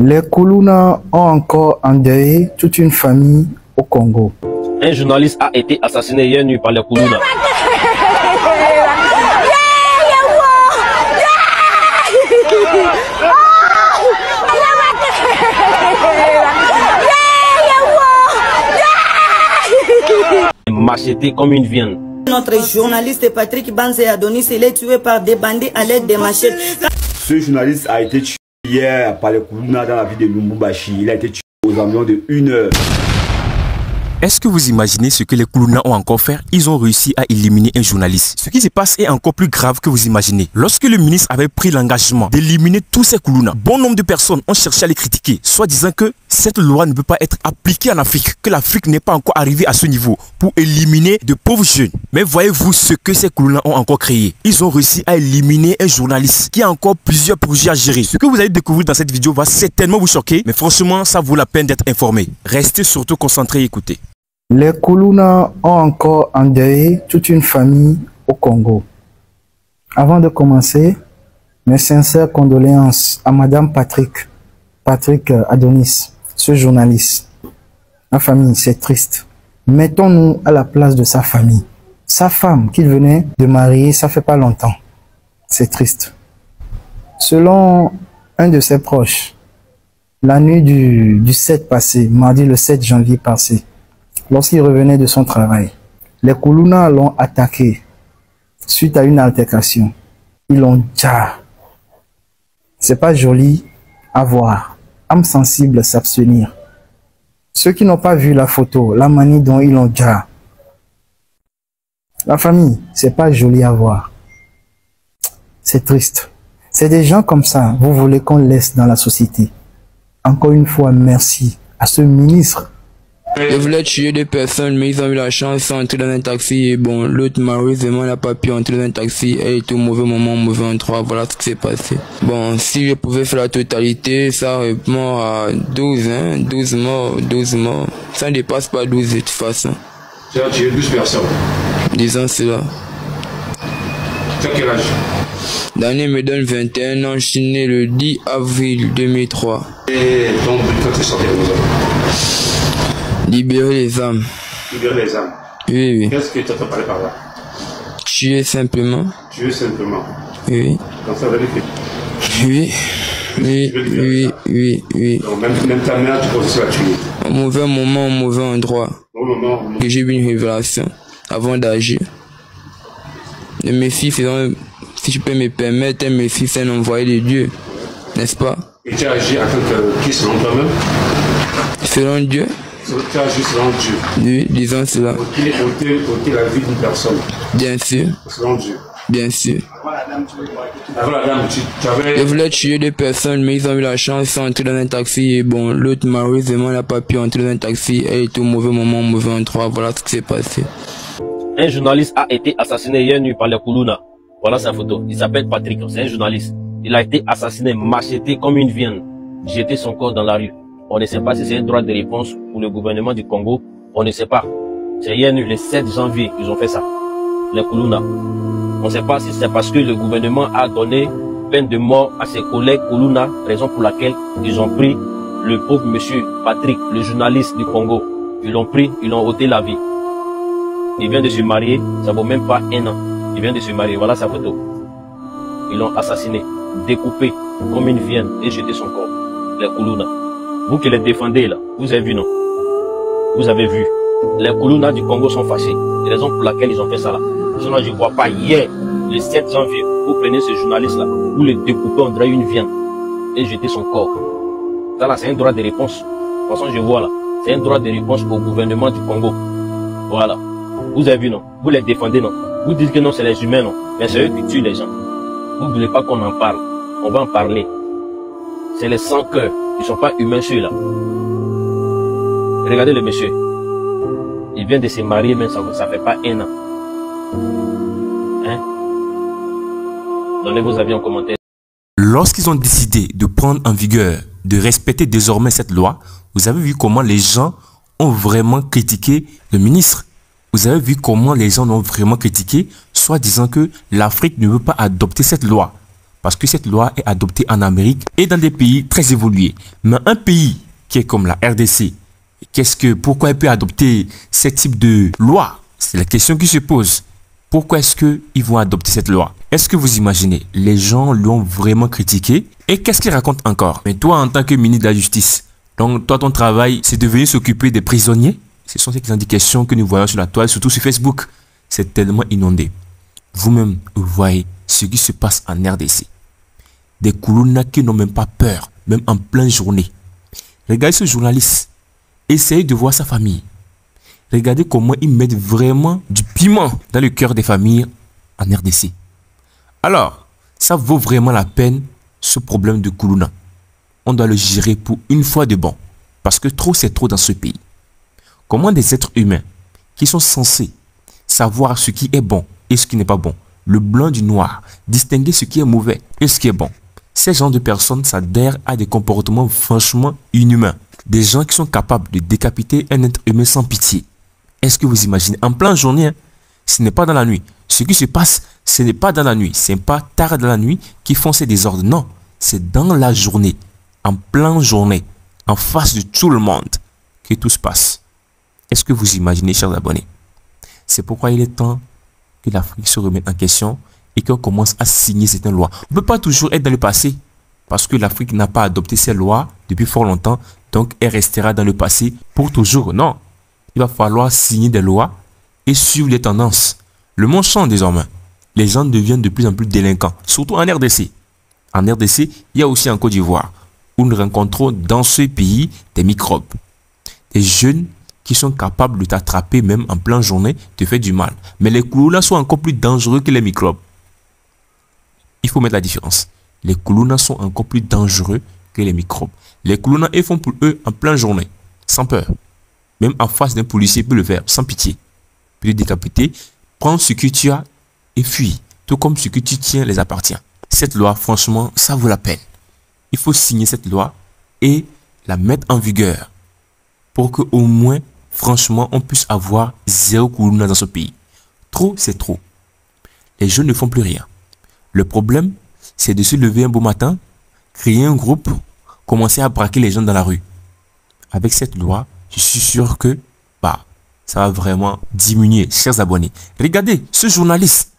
Les Kuluna ont encore endeuillé toute une famille au Congo. Un journaliste a été assassiné hier nuit par les Kuluna. Macheté comme une viande. Notre journaliste Patrick Banzé Adonis, il est tué par des bandits à l'aide des machettes. Ce journaliste a été tué hier par les Kuluna dans la ville de Lubumbashi. Il a été tué aux environs de 1 heure. Est-ce que vous imaginez ce que les Kuluna ont encore fait? Ils ont réussi à éliminer un journaliste. Ce qui se passe est encore plus grave que vous imaginez. Lorsque le ministre avait pris l'engagement d'éliminer tous ces Kuluna, bon nombre de personnes ont cherché à les critiquer, soit disant que cette loi ne peut pas être appliquée en Afrique, que l'Afrique n'est pas encore arrivée à ce niveau pour éliminer de pauvres jeunes. Mais voyez-vous ce que ces Kuluna ont encore créé? Ils ont réussi à éliminer un journaliste qui a encore plusieurs projets à gérer. Ce que vous allez découvrir dans cette vidéo va certainement vous choquer, mais franchement, ça vaut la peine d'être informé. Restez surtout concentrés et écoutez. Les Kuluna ont encore endeuillé toute une famille au Congo. Avant de commencer, mes sincères condoléances à Madame Patrick Adonis, ce journaliste. La famille, c'est triste. Mettons-nous à la place de sa famille. Sa femme qu'il venait de marier, ça fait pas longtemps. C'est triste. Selon un de ses proches, la nuit du 7 passé, mardi le 7 janvier passé, lorsqu'il revenait de son travail, les Kuluna l'ont attaqué suite à une altercation. Ils l'ont déjà. C'est pas joli à voir. Âme sensible s'abstenir. Ceux qui n'ont pas vu la photo, la manie dont ils l'ont déjà. La famille, c'est pas joli à voir. C'est triste. C'est des gens comme ça, vous voulez qu'on laisse dans la société. Encore une fois, merci à ce ministre. Ils voulaient tuer des personnes, mais ils ont eu la chance, ils sont entrés dans un taxi et bon, l'autre malheureusement n'a pas pu entrer dans un taxi et il était au mauvais moment, au mauvais endroit, voilà ce qui s'est passé. Bon, si je pouvais faire la totalité, ça répond à 12, hein, 12 morts, ça ne dépasse pas 12 de toute façon. Tu as tué 12 personnes. Disons cela. Tu as quel âge? L'année me donne 21 ans, je suis né le 10 avril 2003. Et ton but quand tu es sorti de nous? Libérer les âmes. Libérer les âmes. Oui, oui. Qu'est-ce que tu as parlé par là? Tuer simplement. Tuer simplement. Oui. Comme ça, vérifier. Oui. Oui. Donc, même ta mère, tu peux aussi la tuer. Au mauvais moment, au mauvais endroit. Au moment. Que j'ai eu une révélation avant d'agir. Et mes fils, si je peux me permettre, mes fils, c'est un envoyé de Dieu. N'est-ce pas? Et tu as agi en tant que qui selon toi-même? Selon Dieu? Tu as agi selon Dieu. Oui, disons cela. Ôter la vie d'une personne. Bien sûr. Selon Dieu. Bien sûr. Avant la dame, tu avais... Ils voulaient tuer des personnes, mais ils ont eu la chance, ils sont entrés dans un taxi et bon, l'autre malheureusement n'a pas pu entrer dans un taxi et il était au mauvais moment, au mauvais endroit, voilà ce qui s'est passé. Un journaliste a été assassiné hier nuit par les Kuluna. Voilà sa photo. Il s'appelle Patrick, c'est un journaliste. Il a été assassiné, macheté comme une viande, jeté son corps dans la rue. On ne sait pas si c'est un droit de réponse pour le gouvernement du Congo. On ne sait pas. C'est hier nuit, le 7 janvier, qu'ils ont fait ça. Les Kuluna. On ne sait pas si c'est parce que le gouvernement a donné peine de mort à ses collègues Kuluna, raison pour laquelle ils ont pris le pauvre monsieur Patrick, le journaliste du Congo. Ils l'ont pris, ils l'ont ôté la vie. Il vient de se marier, ça vaut même pas 1 an. Il vient de se marier, voilà sa photo. Ils l'ont assassiné, découpé comme une viande et jeté son corps. Les Kuluna. Vous qui les défendez là, vous avez vu non? Vous avez vu. Les Kuluna du Congo sont fâchés. C'est la raison pour laquelle ils ont fait ça là. Sinon je ne vois pas hier, le 7 janvier, vous prenez ce journaliste là, vous le découpez, on dirait une viande et jetez son corps. Ça là c'est un droit de réponse. De toute façon je vois là, c'est un droit de réponse au gouvernement du Congo. Voilà. Vous avez vu non? Vous les défendez non? Vous dites que non c'est les humains non? Mais c'est eux qui tuent les gens. Vous ne voulez pas qu'on en parle. On va en parler. C'est les sans cœur. Ils ne sont pas humains ceux-là. Regardez le monsieur. Il vient de se marier, mais ça ne fait pas 1 an. Hein? Donnez vos avis en commentaire. Lorsqu'ils ont décidé de prendre en vigueur, de respecter désormais cette loi, vous avez vu comment les gens ont vraiment critiqué le ministre. Vous avez vu comment les gens l'ont vraiment critiqué, soit disant que l'Afrique ne veut pas adopter cette loi. parce que cette loi est adoptée en Amérique et dans des pays très évolués. Mais un pays qui est comme la RDC, pourquoi elle peut adopter ce type de loi? C'est la question qui se pose. Pourquoi est-ce qu'ils vont adopter cette loi? Est-ce que vous imaginez, les gens l'ont vraiment critiqué? Et qu'est-ce qu'il raconte encore? Mais toi, en tant que ministre de la Justice, donc toi, ton travail, c'est de venir s'occuper des prisonniers? Ce sont ces indications que nous voyons sur la toile, surtout sur Facebook. C'est tellement inondé. Vous-même, vous voyez ce qui se passe en RDC. Des Koulouna qui n'ont même pas peur, même en pleine journée. Regardez ce journaliste. Essayez de voir sa famille. Regardez comment ils mettent vraiment du piment dans le cœur des familles en RDC. Alors, ça vaut vraiment la peine, ce problème de Koulouna. On doit le gérer pour une fois de bon. Parce que trop, c'est trop dans ce pays. Comment des êtres humains qui sont censés savoir ce qui est bon et ce qui n'est pas bon, le blanc du noir, distinguer ce qui est mauvais et ce qui est bon, ces genres de personnes s'adhèrent à des comportements franchement inhumains. Des gens qui sont capables de décapiter un être humain sans pitié. Est-ce que vous imaginez? En pleine journée, hein, ce n'est pas dans la nuit. Ce qui se passe, ce n'est pas dans la nuit. Ce n'est pas tard dans la nuit qu'ils font ces désordres. Non, c'est dans la journée, en pleine journée, en face de tout le monde, que tout se passe. Est-ce que vous imaginez, chers abonnés? C'est pourquoi il est temps que l'Afrique se remette en question et qu'on commence à signer certaines lois. On ne peut pas toujours être dans le passé, parce que l'Afrique n'a pas adopté ces lois depuis fort longtemps, donc elle restera dans le passé pour toujours. Non, il va falloir signer des lois et suivre les tendances. Le monde change désormais. Les gens deviennent de plus en plus délinquants, surtout en RDC. En RDC, il y a aussi en Côte d'Ivoire, où nous rencontrons dans ce pays des microbes. Des jeunes qui sont capables de t'attraper même en pleine journée, te faire du mal. Mais les Koulouna sont encore plus dangereux que les microbes. Il faut mettre la différence. Les Koulouna sont encore plus dangereux que les microbes. Les Koulouna, ils font pour eux en pleine journée, sans peur. Même en face d'un policier, il peut le faire, sans pitié. Il peut le décapiter, prendre ce que tu as et fuir. Tout comme ce que tu tiens les appartient. Cette loi, franchement, ça vaut la peine. Il faut signer cette loi et la mettre en vigueur pour qu'au moins, franchement, on puisse avoir zéro Koulouna dans ce pays. Trop, c'est trop. Les jeunes ne font plus rien. Le problème, c'est de se lever un beau matin, créer un groupe, commencer à braquer les gens dans la rue. Avec cette loi, je suis sûr que ça va vraiment diminuer, chers abonnés. Regardez ce journaliste,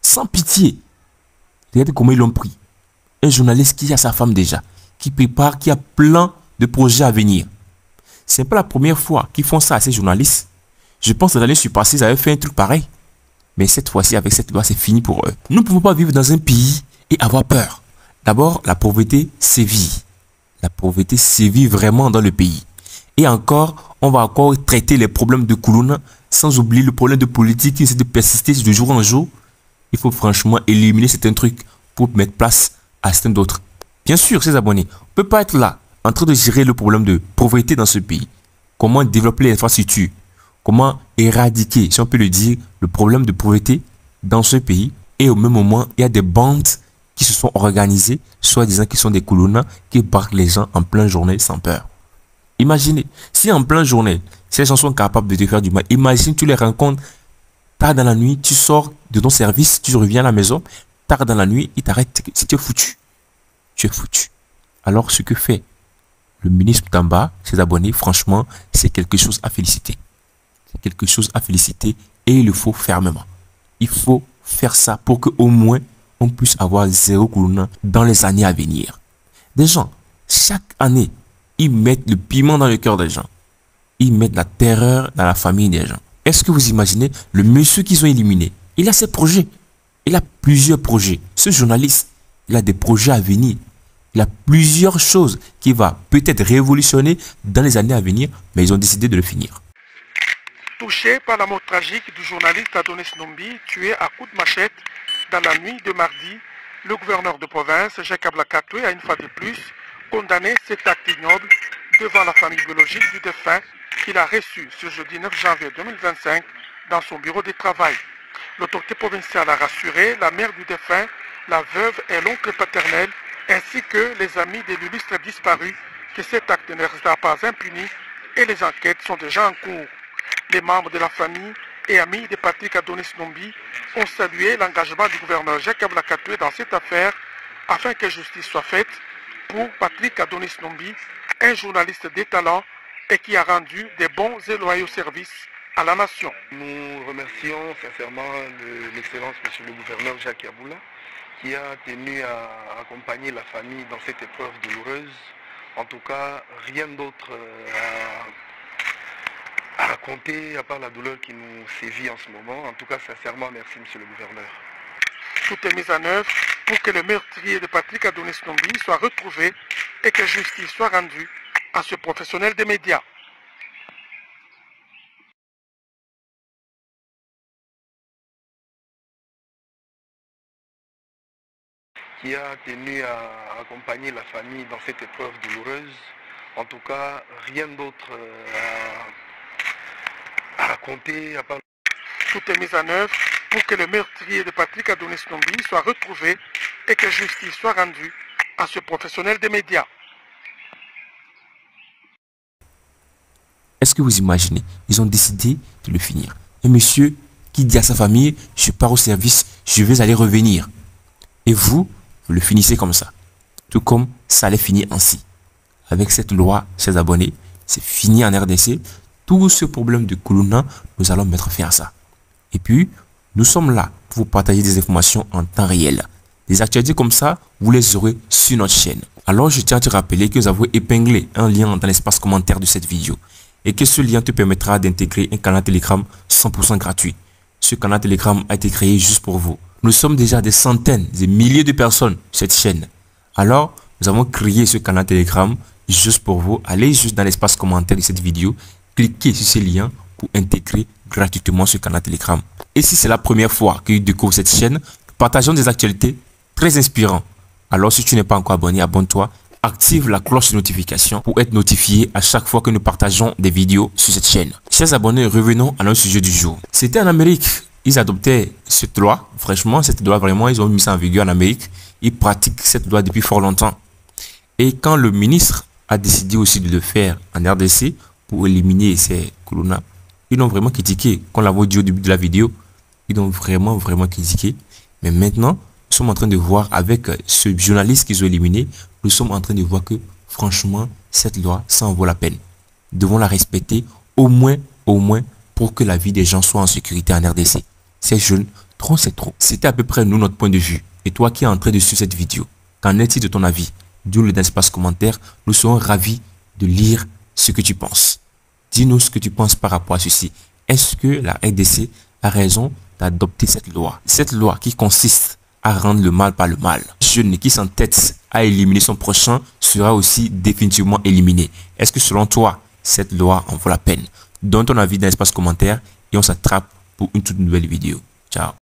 sans pitié. Regardez comment ils l'ont pris. Un journaliste qui a sa femme déjà, qui prépare, qui a plein de projets à venir. Ce n'est pas la première fois qu'ils font ça à ces journalistes. Je pense que l'année passée, ils avaient fait un truc pareil. Mais cette fois-ci, avec cette loi, c'est fini pour eux. Nous ne pouvons pas vivre dans un pays et avoir peur. D'abord, la pauvreté sévit. La pauvreté sévit vraiment dans le pays. Et encore, on va encore traiter les problèmes de Koulouna sans oublier le problème de politique qui essaie de persister de jour en jour. Il faut franchement éliminer certains trucs pour mettre place à certains d'autres. Bien sûr, ces abonnés, on ne peut pas être là en train de gérer le problème de pauvreté dans ce pays. Comment développer les infrastructures? Comment éradiquer, si on peut le dire, le problème de pauvreté dans ce pays? Et au même moment, il y a des bandes qui se sont organisées, soi-disant qui sont des Koulouna, qui braquent les gens en pleine journée sans peur. Imaginez, si en pleine journée, ces gens sont capables de te faire du mal, imagine tu les rencontres tard dans la nuit, tu sors de ton service, tu reviens à la maison, tard dans la nuit, ils t'arrêtent, si tu es foutu. Tu es foutu. Alors ce que fait le ministre Tamba, ses abonnés, franchement, c'est quelque chose à féliciter. C'est quelque chose à féliciter et il le faut fermement. Il faut faire ça pour qu'au moins on puisse avoir zéro Koulouna dans les années à venir. Des gens, chaque année, ils mettent le piment dans le cœur des gens. Ils mettent la terreur dans la famille des gens. Est-ce que vous imaginez le monsieur qu'ils ont éliminé? Il a ses projets. Il a plusieurs projets. Ce journaliste, il a des projets à venir. Il a plusieurs choses qui va peut-être révolutionner dans les années à venir, mais ils ont décidé de le finir. Touché par la mort tragique du journaliste Adonis Numbi, tué à coups de machette dans la nuit de mardi, le gouverneur de province, Jacques Ablakatoué, a une fois de plus condamné cet acte ignoble devant la famille biologique du défunt qu'il a reçu ce jeudi 9 janvier 2025 dans son bureau de travail. L'autorité provinciale a rassuré la mère du défunt, la veuve et l'oncle paternel, ainsi que les amis de l'illustre disparu, que cet acte ne restera pas impuni et les enquêtes sont déjà en cours. Les membres de la famille et amis de Patrick Adonis Numbi ont salué l'engagement du gouverneur Jacques Ablakatoué dans cette affaire afin que justice soit faite pour Patrick Adonis Nombi, un journaliste de talent et qui a rendu des bons et loyaux services à la nation. Nous remercions sincèrement l'excellence monsieur le gouverneur Jacques Yaboula qui a tenu à accompagner la famille dans cette épreuve douloureuse. En tout cas, rien d'autre à raconter à part la douleur qui nous sévit en ce moment. En tout cas, sincèrement, merci monsieur le gouverneur. Tout est mis en œuvre pour que le meurtrier de Patrick Adonis Nombi soit retrouvé et que justice soit rendue à ce professionnel des médias. Qui a tenu à accompagner la famille dans cette épreuve douloureuse. En tout cas, rien d'autre à raconter à part... Tout est mis en œuvre pour que le meurtrier de Patrick Adonis Nombi soit retrouvé et que justice soit rendue à ce professionnel des médias. Est-ce que vous imaginez? Ils ont décidé de le finir. Un monsieur qui dit à sa famille, je pars au service, je vais aller revenir. Et vous le finissez comme ça. Tout comme ça allait finir ainsi. Avec cette loi, chers abonnés, c'est fini en RDC. Tout ce problème de Koulouna, nous allons mettre fin à ça. Et puis, nous sommes là pour vous partager des informations en temps réel. Des actualités comme ça, vous les aurez sur notre chaîne. Alors, je tiens à te rappeler que nous avons épinglé un lien dans l'espace commentaire de cette vidéo. Et que ce lien te permettra d'intégrer un canal Telegram 100% gratuit. Ce canal Telegram a été créé juste pour vous. Nous sommes déjà des centaines, des milliers de personnes sur cette chaîne. Alors, nous avons créé ce canal Telegram juste pour vous. Allez juste dans l'espace commentaire de cette vidéo. Cliquez sur ce lien pour intégrer gratuitement ce canal Telegram. Et si c'est la première fois que tu découvres cette chaîne, partageons des actualités très inspirantes. Alors, si tu n'es pas encore abonné, abonne-toi. Active la cloche de notification pour être notifié à chaque fois que nous partageons des vidéos sur cette chaîne. Chers abonnés, revenons à notre sujet du jour. C'était en Amérique. Ils adoptaient cette loi. Franchement, cette loi, vraiment, ils ont mis ça en vigueur en Amérique. Ils pratiquent cette loi depuis fort longtemps. Et quand le ministre a décidé aussi de le faire en RDC pour éliminer ces Koulouna, ils l'ont vraiment critiqué. Quand on l'a dit au début de la vidéo, ils l'ont vraiment critiqué. Mais maintenant, nous sommes en train de voir avec ce journaliste qu'ils ont éliminé, nous sommes en train de voir que franchement, cette loi, ça en vaut la peine. Nous devons la respecter au moins pour que la vie des gens soit en sécurité en RDC. C'est jeune, trop c'est trop. C'était à peu près nous notre point de vue. Et toi qui es en train de suivre cette vidéo, qu'en est-il de ton avis? Dis-le dans l'espace commentaire. Nous serons ravis de lire ce que tu penses. Dis-nous ce que tu penses par rapport à ceci. Est-ce que la RDC a raison d'adopter cette loi? Cette loi qui consiste à rendre le mal par le mal. Le jeune qui s'entête à éliminer son prochain sera aussi définitivement éliminé. Est-ce que selon toi, cette loi en vaut la peine? Donne ton avis dans l'espace commentaire et on s'attrape pour une toute nouvelle vidéo. Ciao.